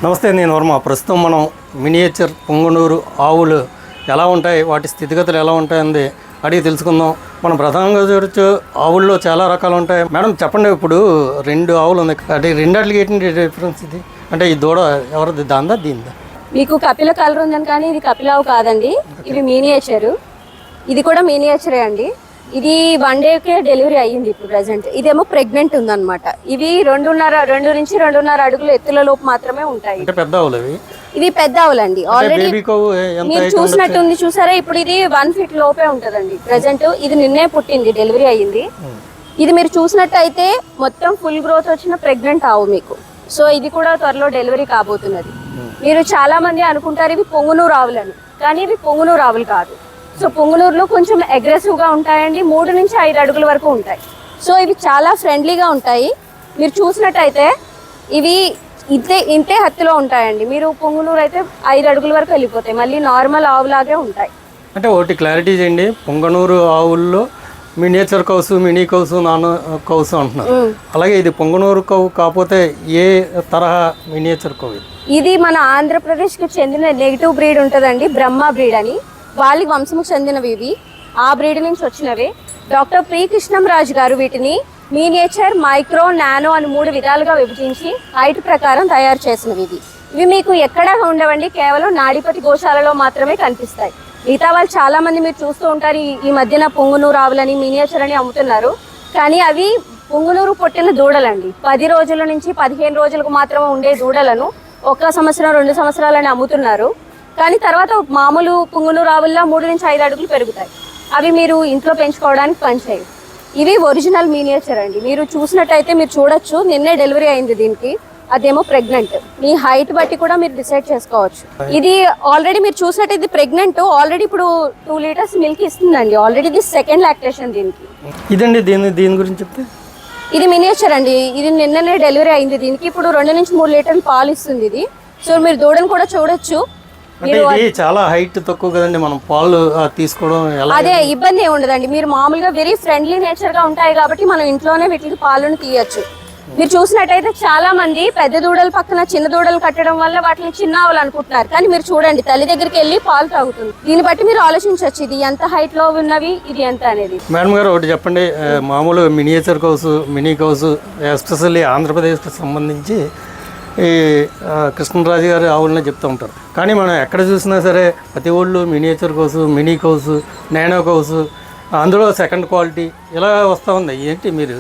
నమస్తే, నేను వర్మ. ప్రస్తుతం మనం మినియేచర్ పొంగనూరు ఆవులు ఎలా ఉంటాయి, వాటి స్థితిగతులు ఎలా ఉంటాయని అడిగి తెలుసుకుందాం. మనం ప్రధానంగా చూడొచ్చు, ఆవుల్లో చాలా రకాలు ఉంటాయి. మేడం చెప్పండి, ఇప్పుడు 2 ఆవులు ఉన్నాయి, అంటే రెండాటికి ఏంటి డిఫరెన్స్? ఇది అంటే ఈ దూడ ఎవరిది, దాందా దీందా? మీకు కపిల కలర్ ఉందని, కానీ ఇది కపిలావు కాదండి, ఇది మినియేచర్. ఇది కూడా మినియేచరే అండి. ఇది 1 డేకే డెలివరీ అయ్యింది ఇప్పుడు ప్రెసెంట్. ఇదేమో ప్రెగ్నెంట్ ఉందన్నమాట. ఇవి 2 నుంచి 2.5 అడుగుల ఎత్తుల లోపు మాత్రమే ఉంటాయి. పెద్ద ఆవులు ఇవి. ఇవి పెద్ద ఆవులండి. ఆల్రెడీ మీరు చూసినట్టుంది, చూసారా? ఇప్పుడు ఇది 1 ఫీట్ లోపే ఉంటదండి ప్రెసెంట్. ఇది నిన్నే పుట్టింది, డెలివరీ అయ్యింది. ఇది మీరు చూసినట్టయితే మొత్తం ఫుల్ గ్రోత్ వచ్చిన ప్రెగ్నెంట్ ఆవు మీకు. సో ఇది కూడా త్వరలో డెలివరీ కాబోతున్నది. మీరు చాలా మంది అనుకుంటారు ఇవి పొంగునూరు ఆవులని, కానీ ఇవి పొంగునూరు ఆవులు కాదు. సో పొంగునూరులో కొంచెం అగ్రెసివ్ గా ఉంటాయండి, 3 నుంచి 5 అడుగుల వరకు ఉంటాయి. సో ఇవి చాలా ఫ్రెండ్లీగా ఉంటాయి. మీరు చూసినట్టయితే ఇవి ఇంతే హత్తులో ఉంటాయండి. మీరు పొంగునూరు అయితే 5 అడుగుల వరకు వెళ్ళిపోతాయి, మళ్ళీ నార్మల్ ఆవులాగే ఉంటాయి. అంటే ఒకటి క్లారిటీ చేయండి, పొంగనూరు ఆవుల్లో మినియేచర్ కౌసు, మినీ కౌసు, నాన్ కౌసు అంటున్నారు. అలాగే ఇది పొంగనూరు కౌ కాకపోతే ఏ తరహా మినియేచర్ కౌ? ఇది మన ఆంధ్రప్రదేశ్కి చెందిన నెగిటివ్ బ్రీడ్ ఉంటుందండి, బ్రహ్మ బ్రీడ్ అని. వాళ్ళ వంశముకు చెందినవి ఇవి, ఆ బ్రీడ్ నుంచి వచ్చినవి. డాక్టర్ పి కృష్ణంరాజు గారు వీటిని మినియేచర్, మైక్రో, నానో అని 3 విధాలుగా విభజించి హైట్ ప్రకారం తయారు చేసినవి. ఇవి మీకు ఎక్కడా ఉండవండి, కేవలం నాడిపతి గోశాలలో మాత్రమే కనిపిస్తాయి. మిగతా వాళ్ళు చాలా మంది మీరు చూస్తూ ఉంటారు, ఈ మధ్యన పొంగునూరు ఆవులని, మినియేచర్ అని అమ్ముతున్నారు. కానీ అవి పొంగునూరు పుట్టిన దూడలండి. 10 రోజుల నుంచి 15 రోజులకు మాత్రమే ఉండే దూడలను 1 సంవత్సరం 2 సంవత్సరాలని అమ్ముతున్నారు. కానీ తర్వాత మామూలు పొంగునూరు ఆవుల్లో 3 నుంచి 5 అడుగులు పెరుగుతాయి. అవి మీరు ఇంట్లో పెంచుకోవడానికి పనిచేయవు. ఇవి ఒరిజినల్ మినియేచర్ అండి. మీరు చూసినట్టయితే మీరు చూడొచ్చు, నిన్నే డెలివరీ అయింది దీనికి. అదేమో ప్రెగ్నెంట్. మీ హైట్ బట్టి కూడా మీరు డిసైడ్ చేసుకోవచ్చు. ఇది ఆల్రెడీ మీరు చూసినట్టు ఇది ప్రెగ్నెంట్, ఆల్రెడీ ఇప్పుడు 2 లీటర్స్ మిల్క్ ఇస్తుందండి. ఆల్రెడీ ఇది 2nd లాక్టేషన్ దీనికి. ఇదండి దీని గురించి చెప్తే, ఇది మినియేచర్ అండి. ఇది నిన్ననే డెలివరీ అయింది దీనికి. ఇప్పుడు 2 నుంచి 3 లీటర్లు పాలు ఇస్తుంది ఇది. సో మీరు దూడను కూడా చూడొచ్చు. ఇది చాలా హైట్ తక్కువ కదండి, మనం పాలు తీసుకోవడం అదే ఇబ్బంది ఏమి ఉండదండి. మీరు మామూలుగా వెరీ ఫ్రెండ్లీ నేచర్ గా ఉంటాయి కాబట్టి మనం ఇంట్లోనే వీటికి పాలను తీయచ్చు. మీరు చూసినట్టయితే చాలా మంది పెద్ద దూడల పక్కన చిన్న దూడలు కట్టడం వల్ల వాటిని చిన్న ఆవులు అనుకుంటున్నారు. కానీ మీరు చూడండి, తల్లి దగ్గరికి వెళ్ళి పాలు తాగుతుంది. దీన్ని బట్టి మీరు ఆలోచించవచ్చు ఇది ఎంత హైట్ లో ఉన్నవి, ఇది ఎంత అనేది. మేడం గారు ఒకటి చెప్పండి, మామూలు మినియేచర్ కౌసు, మినీ కౌసు, ఎస్పెషల్లీ ఆంధ్రప్రదేశ్కి సంబంధించి ఈ కృష్ణరాజు గారి ఆవులనే చెప్తూ ఉంటారు. కానీ మనం ఎక్కడ చూసినా సరే ప్రతి ఊళ్ళు మినియేచర్ కౌసు, మినీ కౌసు, నానో కౌసు, అందులో 2nd క్వాలిటీ ఇలా వస్తూ ఉంది. ఏంటి మీరు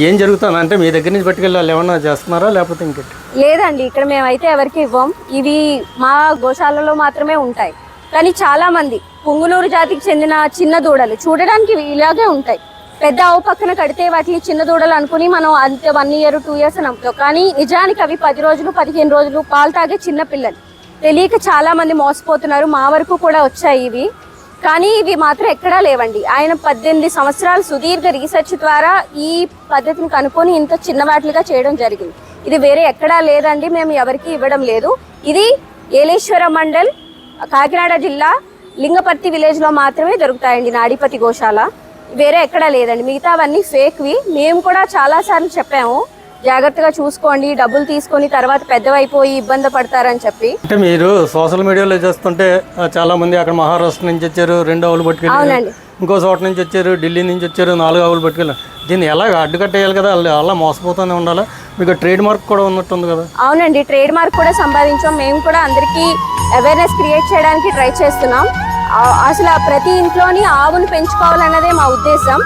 ఏం జరుగుతుంది అంటే మీ దగ్గర నుంచి పట్టుకెళ్ళి వాళ్ళు ఏమన్నా చేస్తున్నారా, లేకపోతే ఇంకేంటి? లేదండి, ఇక్కడ మేమైతే ఎవరికి ఇవ్వం. ఇవి మా గోశాలలో మాత్రమే ఉంటాయి. కానీ చాలా మంది పొంగునూరు జాతికి చెందిన చిన్న దూడలు చూడడానికి ఇలాగే ఉంటాయి. పెద్ద ఆవు పక్కన కడితే వాటిని చిన్న దూడలు అనుకుని మనం అంతే 1 ఇయర్ 2 ఇయర్స్ అని అమ్ముతాం. కానీ నిజానికి అవి 10 రోజులు 15 రోజులు పాలు తాగే చిన్న పిల్లలు. తెలియక చాలా మంది మోసపోతున్నారు. మా వరకు కూడా వచ్చాయి ఇవి, కానీ ఇవి మాత్రం ఎక్కడా లేవండి. ఆయన 18 సంవత్సరాల సుదీర్ఘ రీసెర్చ్ ద్వారా ఈ పద్ధతిని కనుక్కొని ఇంత చిన్న వాటిగా చేయడం జరిగింది. ఇది వేరే ఎక్కడా లేదండి, మేము ఎవరికి ఇవ్వడం లేదు. ఇది ఏలేశ్వర మండల్, కాకినాడ జిల్లా, లింగపర్తి విలేజ్ లో మాత్రమే దొరుకుతాయండి నాడిపతి గోశాల. వేరే ఎక్కడా లేదండి. మిగతావన్నీ ఫేక్వి. మేము కూడా చాలా సార్లు చెప్పాము, జాగ్రత్తగా చూసుకోండి, డబ్బులు తీసుకొని తర్వాత పెద్దవైపోయి ఇబ్బంది పడతారని చెప్పి. అంటే మీరు సోషల్ మీడియాలో చేస్తుంటే చాలా మంది అక్కడ మహారాష్ట్ర నుంచి వచ్చారు 2 ఆవులు పట్టుకెళ్ళి, ఇంకో చోట నుంచి వచ్చారు, ఢిల్లీ నుంచి వచ్చారు 4 ఆవులు పట్టుకెళ్ళి. దీన్ని ఎలా అడ్డుకట్టేయాలి కదా, అలా మోసపోతూనే ఉండాలా? మీకు ట్రేడ్ మార్క్ కూడా ఉన్నట్టుంది కదా? అవునండి, ట్రేడ్ మార్క్ కూడా సంపాదించాం. మేము కూడా అందరికీ అవేర్నెస్ క్రియేట్ చేయడానికి ట్రై చేస్తున్నాం. అసలు ప్రతి ఇంట్లోని ఆవును పెంచుకోవాలన్నదే మా ఉద్దేశం.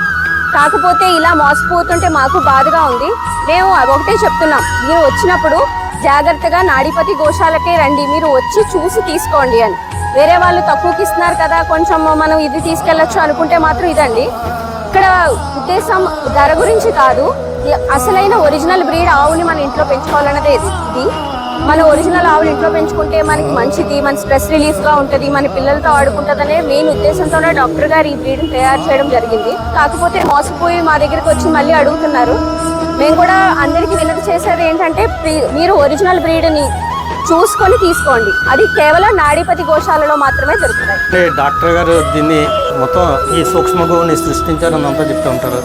కాకపోతే ఇలా మోసపోతుంటే మాకు బాధగా ఉంది. మేము ఒకటే చెప్తున్నాం, మీరు వచ్చినప్పుడు జాగ్రత్తగా నాడిపతి గోశాలకే రండి, మీరు వచ్చి చూసి తీసుకోండి అని. వేరే వాళ్ళు తక్కువకి ఇస్తున్నారు కదా, కొంచెం మనం ఇది తీసుకెళ్ళొచ్చు అనుకుంటే మాత్రం ఇదండి. ఇక్కడ ఉద్దేశం ధర గురించి కాదు, అసలైన ఒరిజినల్ బ్రీడ్ ఆవుని మన ఇంట్లో పెంచుకోవాలన్నదే ఇది. మన ఒరిజినల్ ఆవులు ఇంట్లో పెంచుకుంటే మనకి మంచిది, మన స్ట్రెస్ రిలీఫ్ గా ఉంటుంది, మన పిల్లలతో ఆడుకుంటుందనే మెయిన్ ఉద్దేశంతోనే డాక్టర్ గారు ఈ బ్రీడ్ని తయారు చేయడం జరిగింది. కాకపోతే మోసపోయి మా దగ్గరికి వచ్చి మళ్ళీ అడుగుతున్నారు. మేము కూడా అందరికీ వినతి చేసేది ఏంటంటే, మీరు ఒరిజినల్ బ్రీడ్ని చూసుకొని తీసుకోండి. అది కేవలం నాడిపతి గోశాలలో మాత్రమే దొరుకుతాయి. డాక్టర్ గారు దీన్ని మొత్తం ఈ సూక్ష్మగోని సృష్టించారని అంతా చెప్తూ ఉంటారు.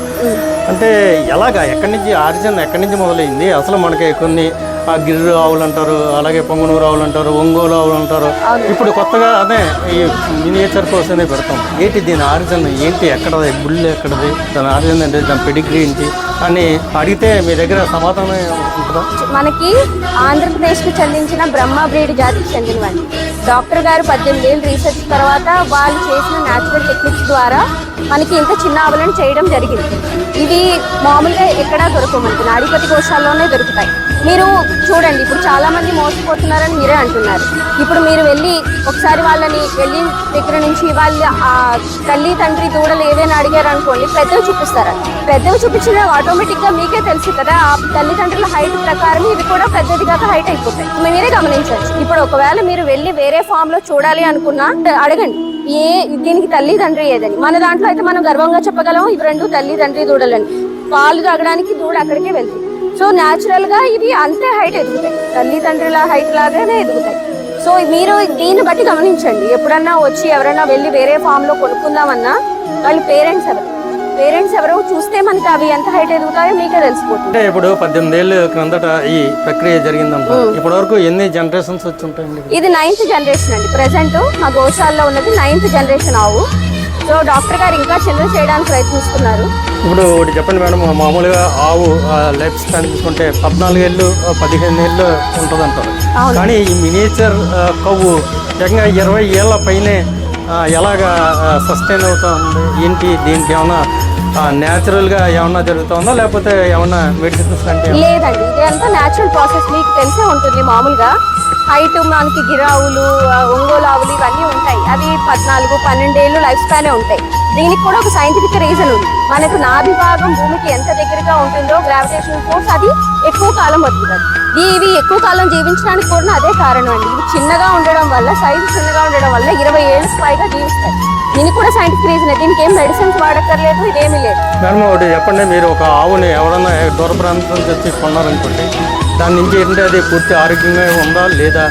అంటే ఎలాగా ఎక్కడి నుంచి ఆరిజిన్ ఎక్కడి నుంచి మొదలైంది అసలు? మనకి కొన్ని గిర్రు ఆవులు అంటారు, అలాగే పొంగనూరు ఆవులు అంటారు, ఒంగోలు ఆవులు అంటారు. ఇప్పుడు కొత్తగా అదే ఈ మినియేచర్ కోసమే పెడతాం. ఏంటి దీని ఆరిజిన్ ఏంటి, ఎక్కడది బుల్ ఎక్కడది, దాని ఆరిజిన్ ఏంటి, దాని పెడిగ్రీ ఏంటి అని అడిగితే మీ దగ్గర సమాధానం ఉంటుందా? మనకి ఆంధ్రప్రదేశ్కి చెందించిన బ్రహ్మ బ్రీడ్ జాతికి చెందినవండి. డాక్టర్ గారు 18 ఏళ్ళు రీసెర్చ్ తర్వాత వాళ్ళు చేసిన న్యాచురల్ టెక్నిక్స్ ద్వారా మనకి ఇంత చిన్న ఆవులను చేయడం జరిగింది. ఇవి మామూలుగా ఎక్కడా దొరకవు, మనకి నాడీపతి గోశాలలోనే దొరుకుతాయి. మీరు చూడండి, ఇప్పుడు చాలా మంది మోసపోతున్నారని మీరే అంటున్నారు. ఇప్పుడు మీరు వెళ్ళి ఒకసారి వాళ్ళని వెళ్ళి దగ్గర నుంచి వాళ్ళ తల్లి తండ్రి దూడలు ఏదైనా అడిగారు అనుకోండి, పెద్దవి చూపిస్తారు. పెద్దవి చూపించిన ఆటోమేటిక్గా మీకే తెలుసు కదా, ఆ తల్లిదండ్రుల హైట్ ప్రకారం ఇవి కూడా పెద్దది కాక హైట్ అయిపోతాయి. మీరే గమనించవచ్చు. ఇప్పుడు ఒకవేళ మీరు వెళ్ళి వేరే ఫామ్ లో చూడాలి అనుకున్నా అడగండి, దీనికి తల్లి తండ్రి ఏదని. మన దాంట్లో అయితే మనం గర్వంగా చెప్పగలం, ఇవి రెండు తల్లి తండ్రి దూడలని. పాలు తాగడానికి దూడ అక్కడికే వెళ్తుంది. సో న్యాచురల్ గా ఇవి అంతే హైట్ ఎదుగుతాయి, తల్లి తండ్రుల హైట్ లాగానే ఎదుగుతాయి. సో మీరు దీన్ని బట్టి గమనించండి. ఎప్పుడన్నా వచ్చి ఎవరైనా వెళ్ళి వేరే ఫామ్ లో కొనుక్కుందామన్నా వాళ్ళ పేరెంట్స్ ఎవరో చూస్తే మనకి అవి ఎంత హైట్ ఎదుగుతాయో మీకే తెలిసిపోతుంది. అంటే ఇప్పుడు 18 ఏళ్ళ క్రిందట ఈ ప్రక్రియ జరిగిందంట. ఇప్పటి వరకు ఎన్ని జనరేషన్స్ వచ్చి ఉంటాయండి? ఇది 9th జనరేషన్ అండి. ప్రెసెంట్ మా గోశాలలో ఉన్నది 9th జనరేషన్ ఆవు. సో డాక్టర్ గారు ఇంకా చిన్న చేయడానికి ప్రయత్నిస్తున్నారు. ఇప్పుడు ఒకటి చెప్పండి మేడం, మామూలుగా ఆవు లైఫ్ స్పాన్ తీసుకుంటే 14 ఏళ్ళు 15 ఏళ్ళు ఉంటుంది అంటారు. కానీ ఈ మినియేచర్ కవ్వు ఏకంగా 20 ఏళ్ళ పైనే ఎలాగా సస్టైన్ అవుతా ఉంది ఏంటి? దీనికి ఏమన్నా న్యాచురల్గా ఏమన్నా జరుగుతుందా, లేకపోతే ఏమన్నా మెడిసిన్స్ అంటే? లేదండి, ఇది అంతా న్యాచురల్ ప్రాసెస్. మీకు తెలిసే ఉంటుంది, మామూలుగా హైట్ మనకి గిరావులు, ఒంగోలు ఆవులు ఇవన్నీ ఉంటాయి. అవి 14-12 ఏళ్ళు లైఫ్ స్పానే ఉంటాయి. దీనికి కూడా ఒక సైంటిఫిక్ రీజన్ ఉంది. మనకు నాభి భాగం భూమికి ఎంత దగ్గరగా ఉంటుందో గ్రావిటేషన్ ఫోర్స్ అది ఎక్కువ కాలం బతుకుతుంది. ఇవి ఎక్కువ కాలం జీవించడానికి కూడా అదే కారణం అండి. ఇవి చిన్నగా ఉండడం వల్ల, సైజు చిన్నగా ఉండడం వల్ల 20 ఏళ్ళకి పైగా జీవిస్తాయి. దీనికి కూడా సైంటిఫిక్ రీజన్. దీనికి ఏం మెడిసిన్స్ వాడక్కర్లేదు, ఇదేమీ లేదు. మేడం ఒకటి చెప్పండి, మీరు ఒక ఆవుని ఎవరన్నా దూర ప్రాంతం నుంచి వచ్చి కొన్నారనుకోండి, దాని నుంచి ఏంటంటే అది పూర్తి ఆరోగ్యంగా ఉందా లేదా,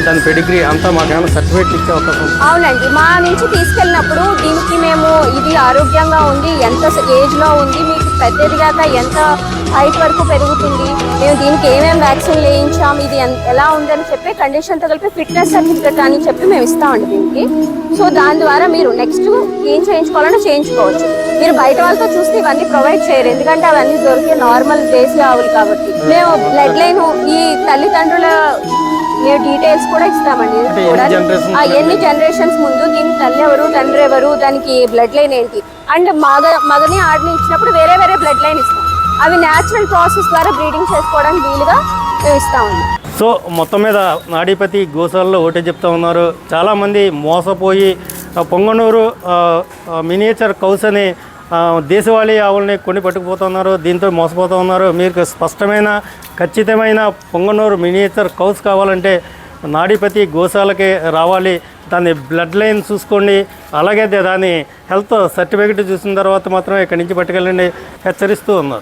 దాని పెడిగ్రీ అంతా మాకేమైనా సర్టిఫికేట్ ఇచ్చే అవకాశం? అవునండి, మా నుంచి తీసుకెళ్ళినప్పుడు దీనికి మేము ఇది ఆరోగ్యంగా ఉంది, ఎంత ఏజ్లో ఉంది, మీకు పెద్దదిగాక ఎంత హైట్ వరకు పెరుగుతుంది, మేము దీనికి ఏమేమి వ్యాక్సిన్ వేయించాం, ఇది ఎలా ఉందని చెప్పి కండిషన్తో కలిపి ఫిట్నెస్ సర్టిఫికేట్ అని చెప్పి మేము ఇస్తామండి దీనికి. సో దాని ద్వారా మీరు నెక్స్ట్ ఏం చేయించుకోవాలన్నా చేయించుకోవచ్చు. మీరు బయట వాళ్ళతో చూస్తే ఇవన్నీ ప్రొవైడ్ చేయరు, ఎందుకంటే అవన్నీ దొరికే నార్మల్ దేశీయ ఆవులు కాబట్టి. మేము బ్లడ్ లైన్, ఈ తల్లిదండ్రుల డీటెయిల్స్ కూడా ఇస్తామండి. ఎన్ని జనరేషన్స్ ముందు, దీనికి తల్లి ఎవరు తండ్రి ఎవరు, దానికి బ్లడ్ లైన్ ఏంటి, అండ్ మగని ఆడిని ఇచ్చినప్పుడు వేరే వేరే బ్లడ్ లైన్ ఇస్తాం. అవి న్యాచురల్ ప్రాసెస్ ద్వారా బ్రీడింగ్ చేసుకోవడానికి వీలుగా మేము ఇస్తామండి. సో మొత్తం మీద నాడీపతి గోశాలలో ఒకటే చెప్తా ఉన్నారు, చాలామంది మోసపోయి పొంగనూరు మినియేచర్ కౌస్ అని దేశవాళీ ఆవుల్ని కొని పట్టుకుపోతున్నారు, దీంతో మోసపోతూ ఉన్నారు. మీకు స్పష్టమైన ఖచ్చితమైన పొంగనూరు మినియేచర్ కౌస్ కావాలంటే నాడీపతి గోశాలకే రావాలి, దాని బ్లడ్ లైన్ చూసుకోండి, అలాగే దాని హెల్త్ సర్టిఫికేట్ చూసిన తర్వాత మాత్రమే ఇక్కడి నుంచి పట్టుకెళ్ళండి హెచ్చరిస్తూ ఉన్నారు.